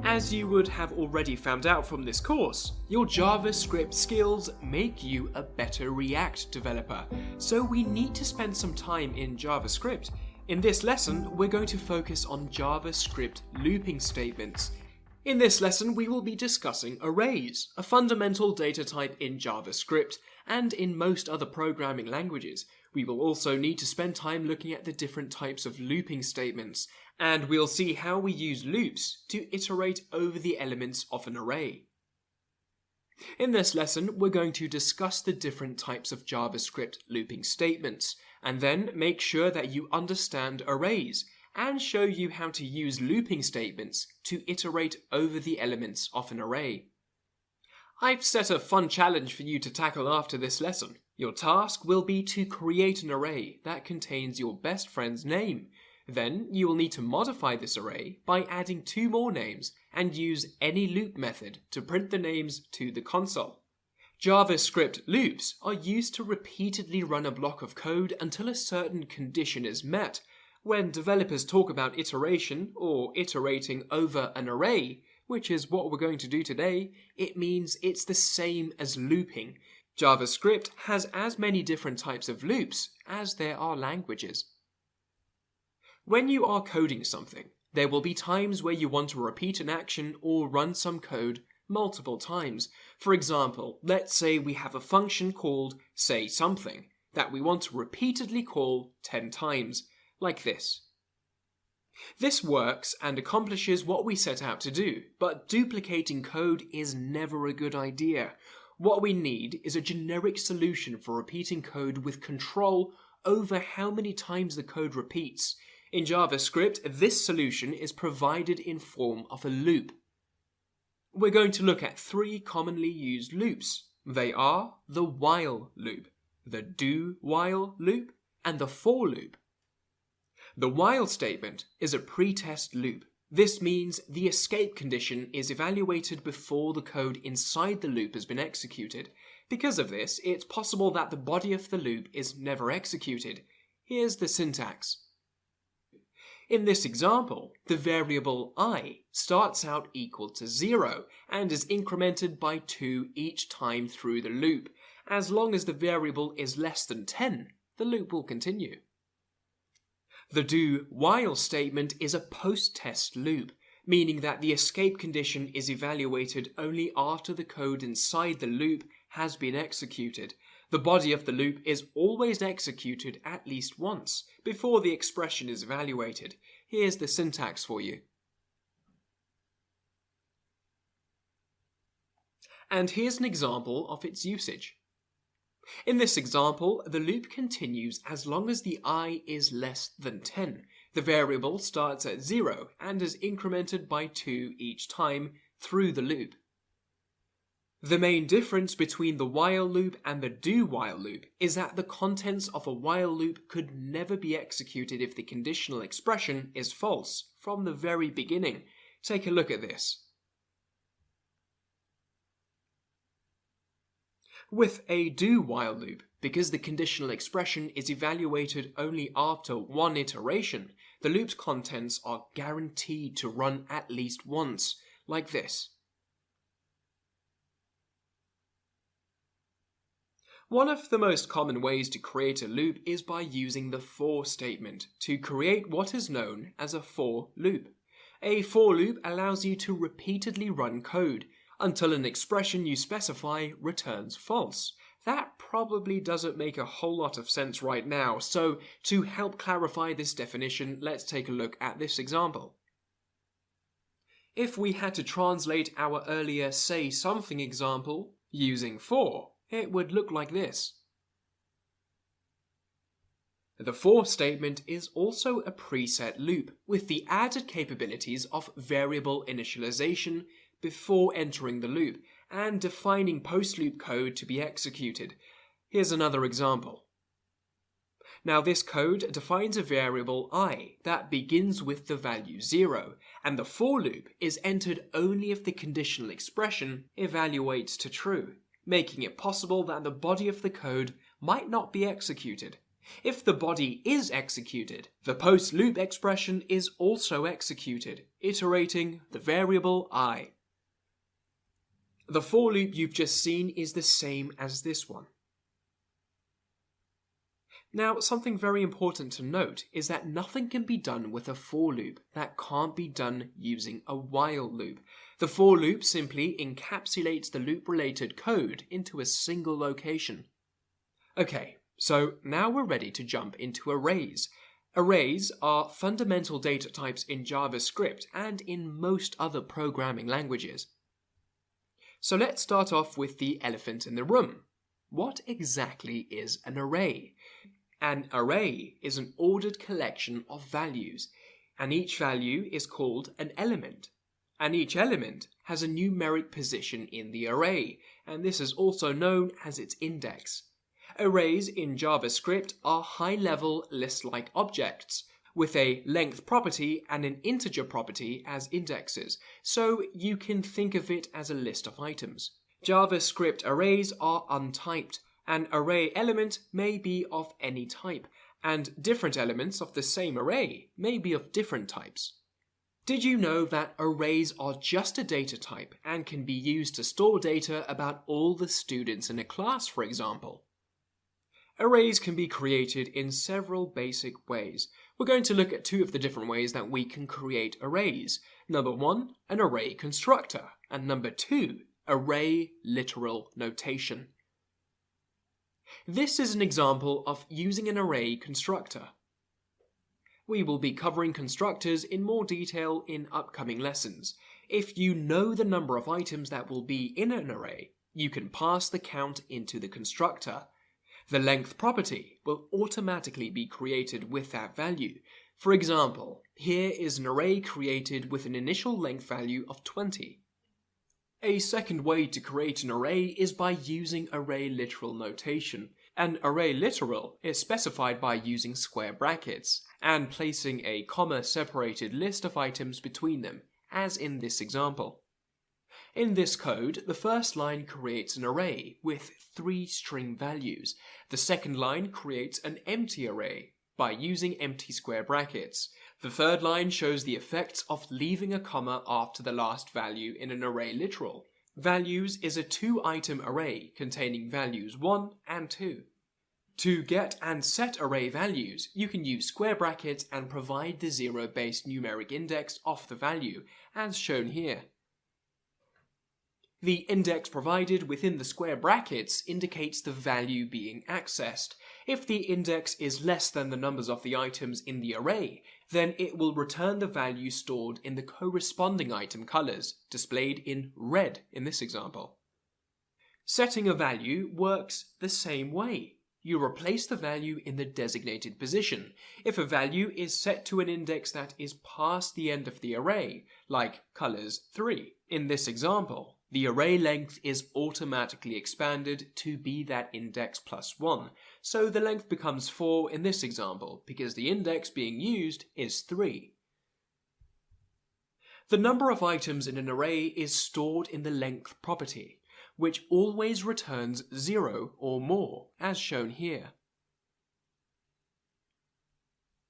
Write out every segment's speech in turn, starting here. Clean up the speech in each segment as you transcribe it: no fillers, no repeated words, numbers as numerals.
As you would have already found out from this course, your JavaScript skills make you a better React developer, so we need to spend some time in JavaScript. In this lesson, we're going to focus on JavaScript looping statements. In this lesson, we will be discussing arrays, a fundamental data type in JavaScript and in most other programming languages. We will also need to spend time looking at the different types of looping statements, and we'll see how we use loops to iterate over the elements of an array. In this lesson, we're going to discuss the different types of JavaScript looping statements, and then make sure that you understand arrays, and show you how to use looping statements to iterate over the elements of an array. I've set a fun challenge for you to tackle after this lesson. Your task will be to create an array that contains your best friend's name. Then you will need to modify this array by adding 2 more names and use any loop method to print the names to the console. JavaScript loops are used to repeatedly run a block of code until a certain condition is met. When developers talk about iteration or iterating over an array, which is what we're going to do today, it means it's the same as looping. JavaScript has as many different types of loops as there are languages. When you are coding something, there will be times where you want to repeat an action or run some code multiple times. For example, let's say we have a function called saySomething that we want to repeatedly call 10 times, like this. This works and accomplishes what we set out to do, but duplicating code is never a good idea. What we need is a generic solution for repeating code with control over how many times the code repeats. In JavaScript, this solution is provided in form of a loop. We're going to look at 3 commonly used loops. They are the while loop, the do-while loop, and the for loop. The while statement is a pretest loop. This means the escape condition is evaluated before the code inside the loop has been executed. Because of this, it's possible that the body of the loop is never executed. Here's the syntax. In this example, the variable I starts out equal to 0 and is incremented by 2 each time through the loop. As long as the variable is less than 10, the loop will continue. The do-while statement is a post-test loop, meaning that the escape condition is evaluated only after the code inside the loop has been executed. The body of the loop is always executed at least once before the expression is evaluated. Here's the syntax for you. And here's an example of its usage. In this example, the loop continues as long as the I is less than 10. The variable starts at 0 and is incremented by 2 each time through the loop. The main difference between the while loop and the do-while loop is that the contents of a while loop could never be executed if the conditional expression is false from the very beginning. Take a look at this. With a do-while loop, because the conditional expression is evaluated only after one iteration, the loop's contents are guaranteed to run at least once, like this. One of the most common ways to create a loop is by using the for statement to create what is known as a for loop. A for loop allows you to repeatedly run code until an expression you specify returns false. That probably doesn't make a whole lot of sense right now, so to help clarify this definition, let's take a look at this example. If we had to translate our earlier saySomething example using for, it would look like this. The for statement is also a preset loop with the added capabilities of variable initialization before entering the loop and defining post-loop code to be executed. Here's another example. Now this code defines a variable I that begins with the value 0, and the for loop is entered only if the conditional expression evaluates to true, making it possible that the body of the code might not be executed. If the body is executed, the post-loop expression is also executed, iterating the variable I. The for loop you've just seen is the same as this one. Now, something very important to note is that nothing can be done with a for loop that can't be done using a while loop. The for loop simply encapsulates the loop-related code into a single location. Okay, so now we're ready to jump into arrays. Arrays are fundamental data types in JavaScript and in most other programming languages. So let's start off with the elephant in the room. What exactly is an array? An array is an ordered collection of values, and each value is called an element. And each element has a numeric position in the array, and this is also known as its index. Arrays in JavaScript are high-level list-like objects, with a length property and an integer property as indexes, so you can think of it as a list of items. JavaScript arrays are untyped. An array element may be of any type, and different elements of the same array may be of different types. Did you know that arrays are just a data type and can be used to store data about all the students in a class, for example? Arrays can be created in several basic ways. We're going to look at two of the different ways that we can create arrays. Number one, an array constructor, and number two, array literal notation. This is an example of using an array constructor. We will be covering constructors in more detail in upcoming lessons. If you know the number of items that will be in an array, you can pass the count into the constructor. The length property will automatically be created with that value. For example, here is an array created with an initial length value of 20. A second way to create an array is by using array literal notation. An array literal is specified by using square brackets and placing a comma-separated list of items between them, as in this example. In this code, the first line creates an array with 3 string values. The second line creates an empty array by using empty square brackets. The third line shows the effects of leaving a comma after the last value in an array literal. Values is a 2-item array containing values 1 and 2. To get and set array values, you can use square brackets and provide the 0-based numeric index of the value, as shown here. The index provided within the square brackets indicates the value being accessed. If the index is less than the numbers of the items in the array, then it will return the value stored in the corresponding item colors, displayed in red in this example. Setting a value works the same way. You replace the value in the designated position. If a value is set to an index that is past the end of the array, like colors 3 in this example, the array length is automatically expanded to be that index plus 1, so the length becomes 4 in this example because the index being used is 3. The number of items in an array is stored in the length property, which always returns 0 or more, as shown here.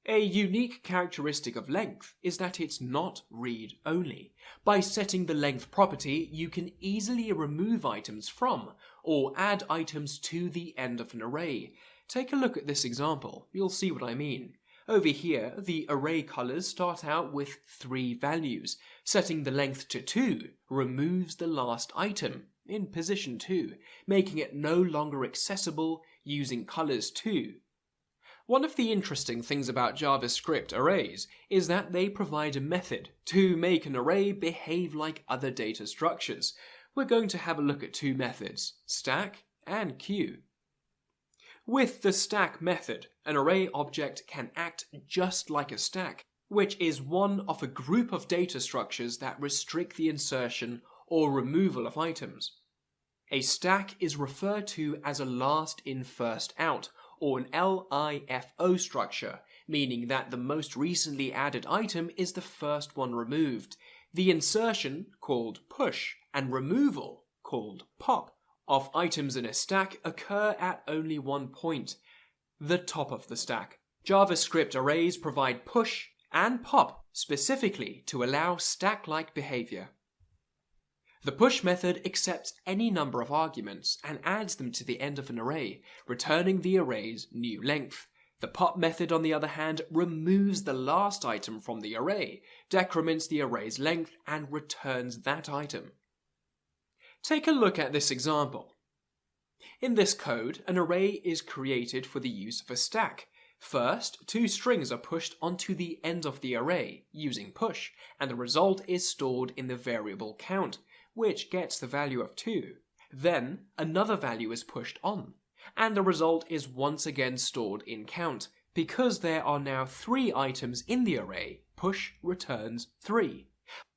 A unique characteristic of length is that it's not read-only. By setting the length property, you can easily remove items from or add items to the end of an array. Take a look at this example. You'll see what I mean. Over here, the array colors start out with 3 values. Setting the length to 2 removes the last item in position 2, making it no longer accessible using colors 2. One of the interesting things about JavaScript arrays is that they provide a method to make an array behave like other data structures. We're going to have a look at 2 methods, stack and queue. With the stack method, an array object can act just like a stack, which is one of a group of data structures that restrict the insertion or removal of items. A stack is referred to as a last in first out, or an LIFO structure, meaning that the most recently added item is the first one removed. The insertion, called push, and removal, called pop, of items in a stack occur at only one point. the top of the stack. JavaScript arrays provide push and pop specifically to allow stack-like behavior. The push method accepts any number of arguments and adds them to the end of an array, returning the array's new length. The pop method, on the other hand, removes the last item from the array, decrements the array's length, and returns that item. Take a look at this example. In this code, an array is created for the use of a stack. First, 2 strings are pushed onto the end of the array using push, and the result is stored in the variable count, which gets the value of 2. Then, another value is pushed on, and the result is once again stored in count. Because there are now 3 items in the array, push returns 3.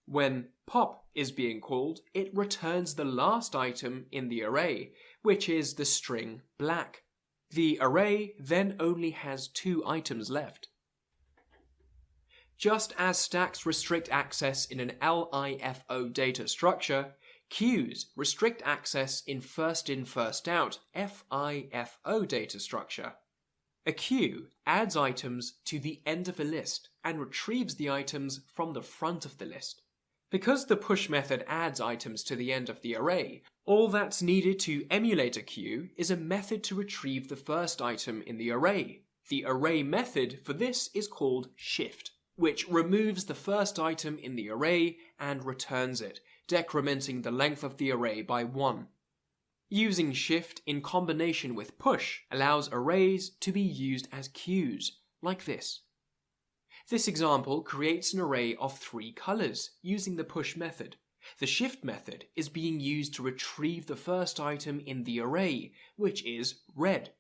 When pop is being called, it returns the last item in the array, which is the string black. The array then only has 2 items left. Just as stacks restrict access in an LIFO data structure, queues restrict access in first-in, first-out FIFO data structure. A queue adds items to the end of a list and retrieves the items from the front of the list. Because the push method adds items to the end of the array, all that's needed to emulate a queue is a method to retrieve the first item in the array. The array method for this is called shift, which removes the first item in the array and returns it, decrementing the length of the array by 1. Using shift in combination with push allows arrays to be used as queues, like this. This example creates an array of 3 colors using the push method. The shift method is being used to retrieve the first item in the array, which is red.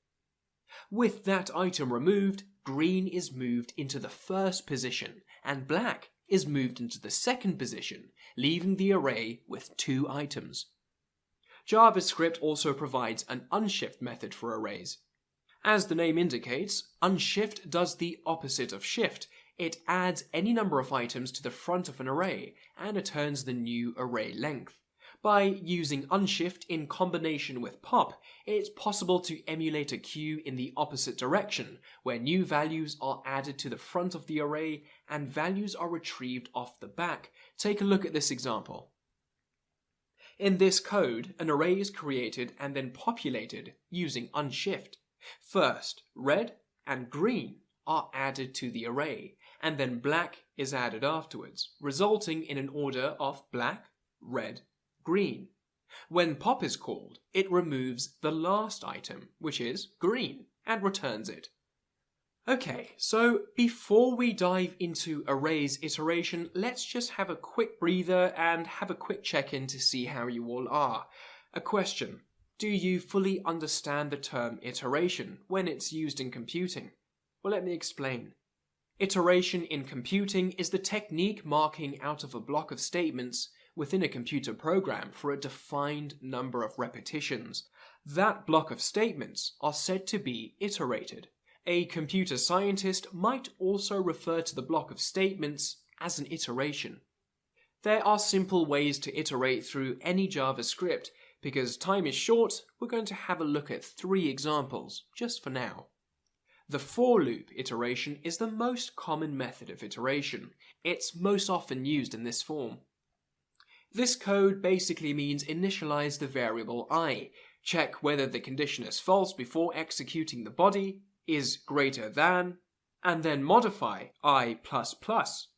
With that item removed, green is moved into the first position and black is moved into the second position, leaving the array with 2 items. JavaScript also provides an unshift method for arrays. As the name indicates, unshift does the opposite of shift. It adds any number of items to the front of an array and returns the new array length. By using unshift in combination with pop, it's possible to emulate a queue in the opposite direction, where new values are added to the front of the array and values are retrieved off the back. Take a look at this example. In this code, an array is created and then populated using unshift. First, red and green are added to the array, and then black is added afterwards, resulting in an order of black, red, green. When pop is called, it removes the last item, which is green, and returns it. Okay, so before we dive into arrays iteration, let's just have a quick breather and have a quick check-in to see how you all are. A question: do you fully understand the term iteration when it's used in computing? Well, let me explain. Iteration in computing is the technique marking out of a block of statements within a computer program for a defined number of repetitions. That block of statements are said to be iterated. A computer scientist might also refer to the block of statements as an iteration. There are simple ways to iterate through any JavaScript. Because time is short, we're going to have a look at 3 examples, just for now. The for loop iteration is the most common method of iteration. It's most often used in this form. This code basically means initialize the variable I, check whether the condition is false before executing the body, is greater than, and then modify I++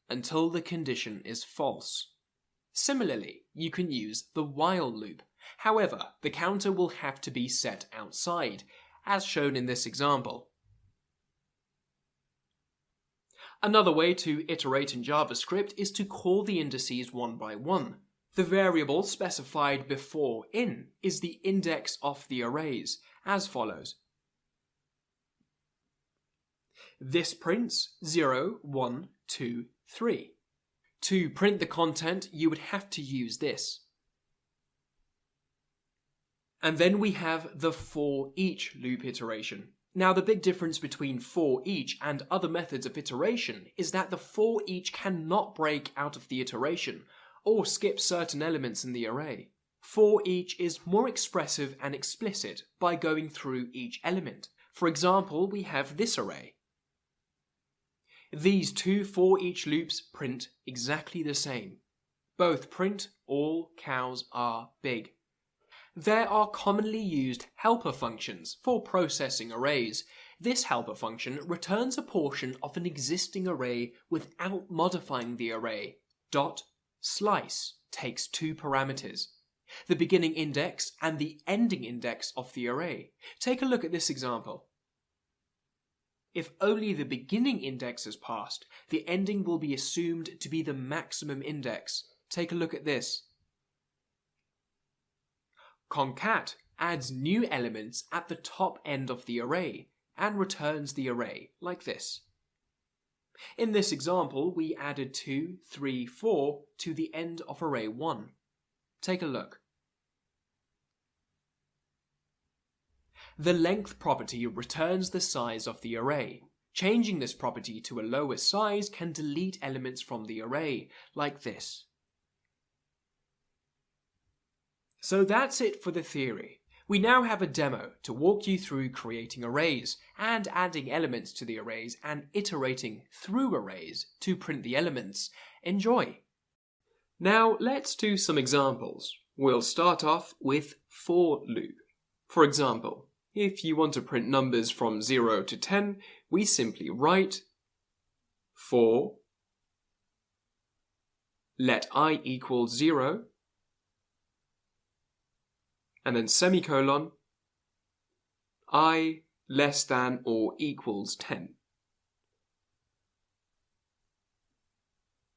until the condition is false. Similarly, you can use the while loop. However, the counter will have to be set outside, as shown in this example. Another way to iterate in JavaScript is to call the indices one by one. The variable specified before in is the index of the arrays, as follows. This prints 0, 1, 2, 3. To print the content, you would have to use this. And then we have the for each loop iteration. Now, the big difference between for each and other methods of iteration is that the for each cannot break out of the iteration or skip certain elements in the array. For each is more expressive and explicit by going through each element. For example, we have this array. These two for each loops print exactly the same. Both print all cows are big. There are commonly used helper functions for processing arrays. This helper function returns a portion of an existing array without modifying the array. .slice takes two parameters, the beginning index and the ending index of the array. Take a look at this example. If only the beginning index is passed, the ending will be assumed to be the maximum index. Take a look at this. Concat adds new elements at the top end of the array and returns the array like this. In this example, we added 2, 3, 4 to the end of array 1. Take a look. The length property returns the size of the array. Changing this property to a lower size can delete elements from the array, like this. So that's it for the theory. We now have a demo to walk you through creating arrays and adding elements to the arrays and iterating through arrays to print the elements. Enjoy! Now let's do some examples. We'll start off with for loop. For example, if you want to print numbers from 0 to 10, we simply write for let I equal 0 and then semicolon I less than or equals 10.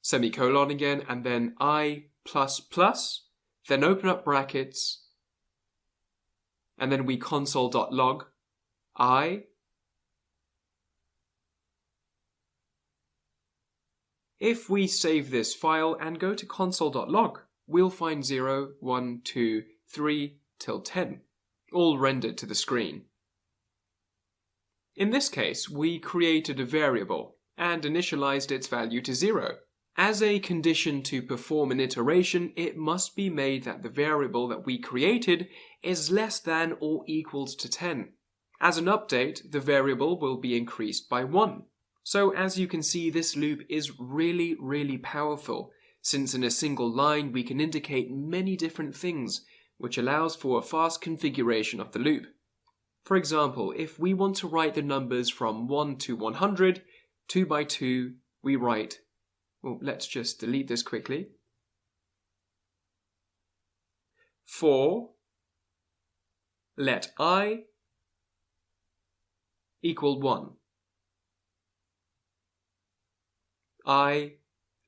Semicolon again and then I plus plus, then open up brackets and then we console.log I. If we save this file and go to console.log, we'll find 0, 1, 2, 3 till 10, all rendered to the screen. In this case, we created a variable and initialized its value to 0. As a condition to perform an iteration, it must be made that the variable that we created is less than or equals to 10. As an update, the variable will be increased by 1. So as you can see, this loop is really powerful, since in a single line we can indicate many different things, which allows for a fast configuration of the loop. For example, if we want to write the numbers from 1 to 100, 2 by 2, we write, well, let's just delete this quickly. For let I equal 1. I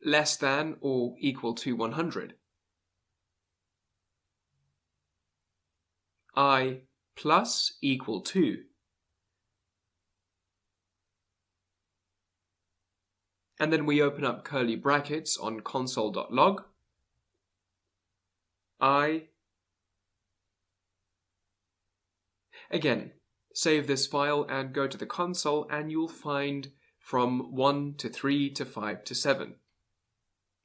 less than or equal to 100. I plus equal 2. And then we open up curly brackets on console.log. I. Again, save this file and go to the console and you'll find from 1 to 3 to 5 to 7.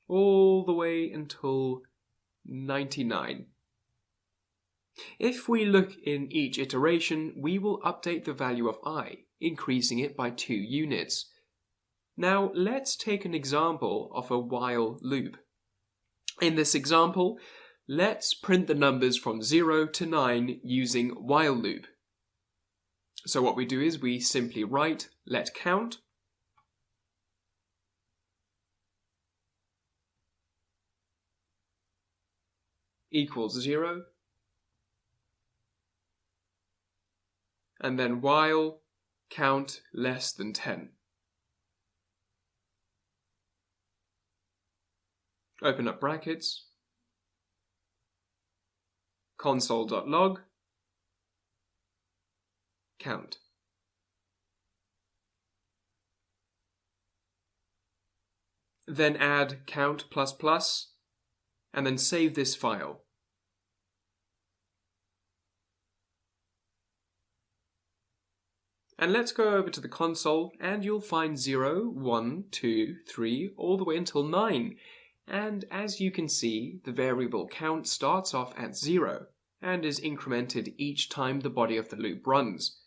All the way until 99. If we look in each iteration, we will update the value of I, increasing it by 2 units. Now let's take an example of a while loop. In this example, let's print the numbers from 0 to 9 using while loop. So what we do is we simply write let count equals 0 and then while count less than 10. Open up brackets, console.log, count. Then add count plus plus, and then save this file. And let's go over to the console, and you'll find 0, 1, 2, 3, all the way until 9. And as you can see, the variable count starts off at 0 and is incremented each time the body of the loop runs.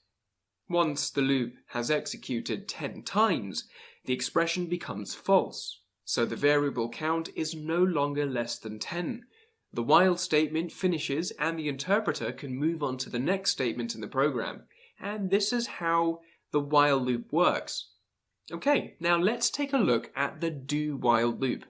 Once the loop has executed 10 times, the expression becomes false, so the variable count is no longer less than 10. The while statement finishes and the interpreter can move on to the next statement in the program, and this is how the while loop works. Okay, now let's take a look at the do-while loop.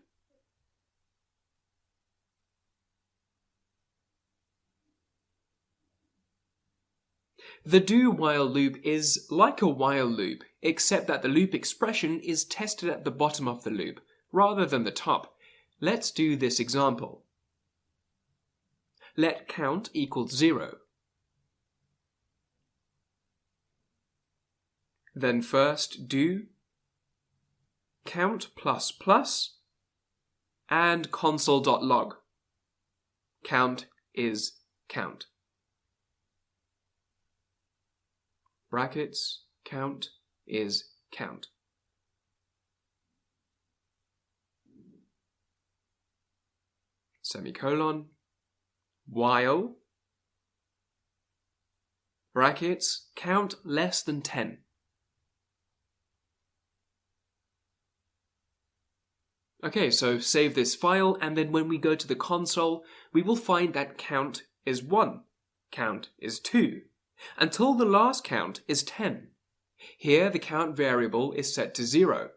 The do-while loop is like a while loop, except that the loop expression is tested at the bottom of the loop, rather than the top. Let's do this example. Let count equal 0. Then first do count plus plus and console.log. Count is count. Brackets, count is count. Semicolon, while, brackets, count less than 10. Okay, so save this file, and then when we go to the console, we will find that count is 1, count is 2, until the last count is 10. Here the count variable is set to 0,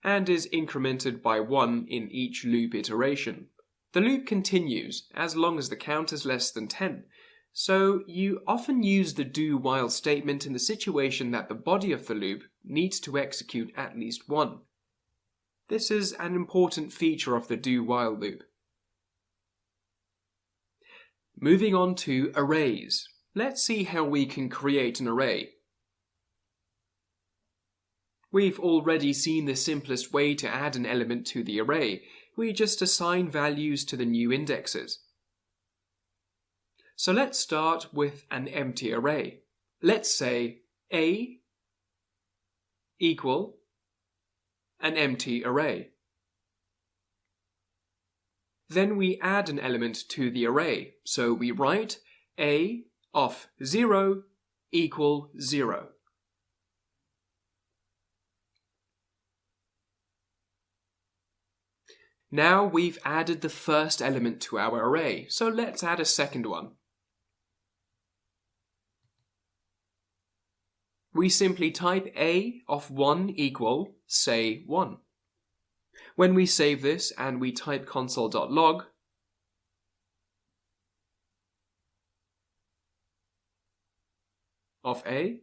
and is incremented by 1 in each loop iteration. The loop continues as long as the count is less than 10, so you often use the do-while statement in the situation that the body of the loop needs to execute at least 1. This is an important feature of the do-while loop. Moving on to arrays. Let's see how we can create an array. We've already seen the simplest way to add an element to the array. We just assign values to the new indexes. So let's start with an empty array. Let's say A equal an empty array. Then we add an element to the array, so we write A of 0 equal 0. Now we've added the first element to our array, so let's add a second one. We simply type A of 1 equal, say, 1. When we save this and we type console.log, of A,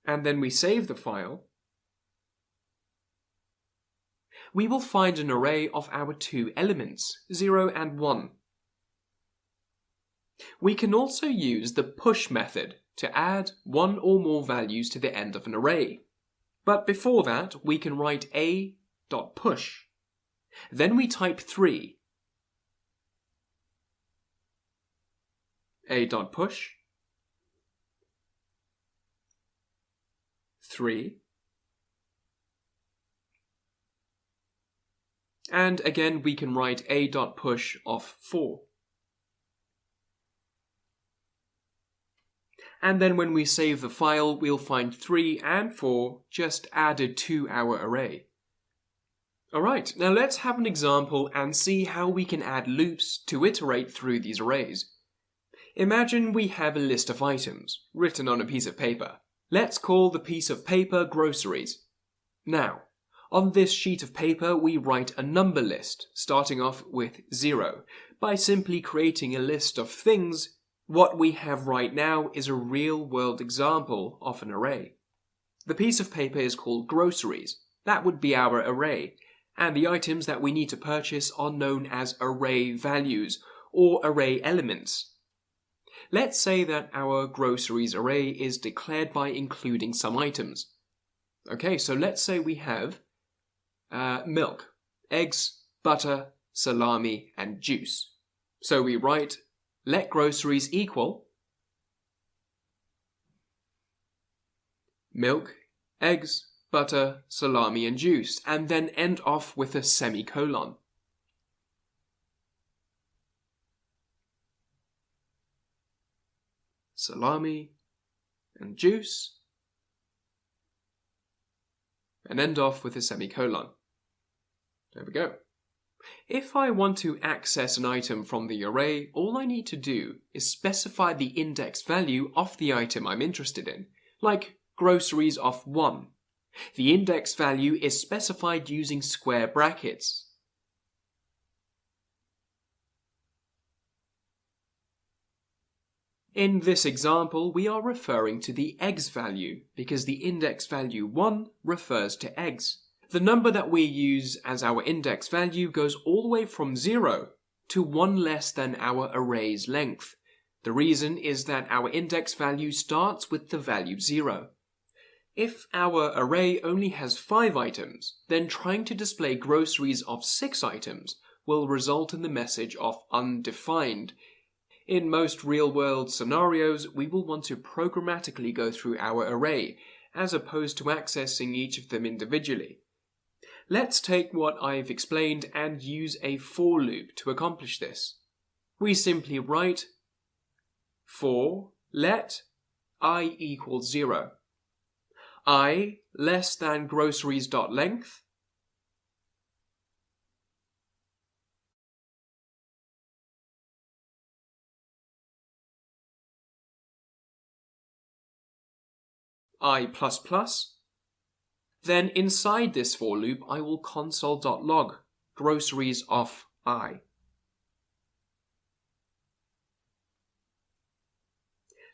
and then we save the file, we will find an array of our two elements, 0 and 1. We can also use the push method to add one or more values to the end of an array. But before that, we can write a.push. Then we type 3. a.push 3. And again, we can write a.push of 4. And then when we save the file, we'll find 3 and 4 just added to our array. Alright, now let's have an example and see how we can add loops to iterate through these arrays. Imagine we have a list of items, written on a piece of paper. Let's call the piece of paper groceries. Now, on this sheet of paper, we write a number list, starting off with 0, by simply creating a list of things. What we have right now is a real-world example of an array. The piece of paper is called groceries. That would be our array, and the items that we need to purchase are known as array values, or array elements. Let's say that our groceries array is declared by including some items. Okay, so let's say we have milk, eggs, butter, salami, and juice. So we write let groceries equal milk, eggs, butter, salami, and juice, and then end off with a semicolon. salami, and juice, and end off with a semicolon. There we go. If I want to access an item from the array, all I need to do is specify the index value of the item I'm interested in, like groceries of 1. The index value is specified using square brackets. In this example, we are referring to the eggs value because the index value 1 refers to eggs. The number that we use as our index value goes all the way from 0 to 1 less than our array's length. The reason is that our index value starts with the value 0. If our array only has 5 items, then trying to display groceries of 6 items will result in the message of undefined. In most real-world scenarios, we will want to programmatically go through our array, as opposed to accessing each of them individually. Let's take what I've explained and use a for loop to accomplish this. We simply write for let I equals 0. I less than groceries.length. I++. Then inside this for loop, I will console.log groceries of I.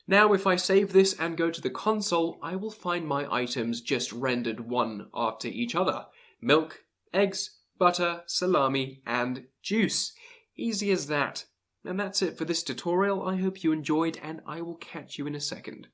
Now if I save this and go to the console, I will find my items just rendered one after each other. Milk, eggs, butter, salami, and juice. Easy as that. And that's it for this tutorial. I hope you enjoyed, and I will catch you in a second.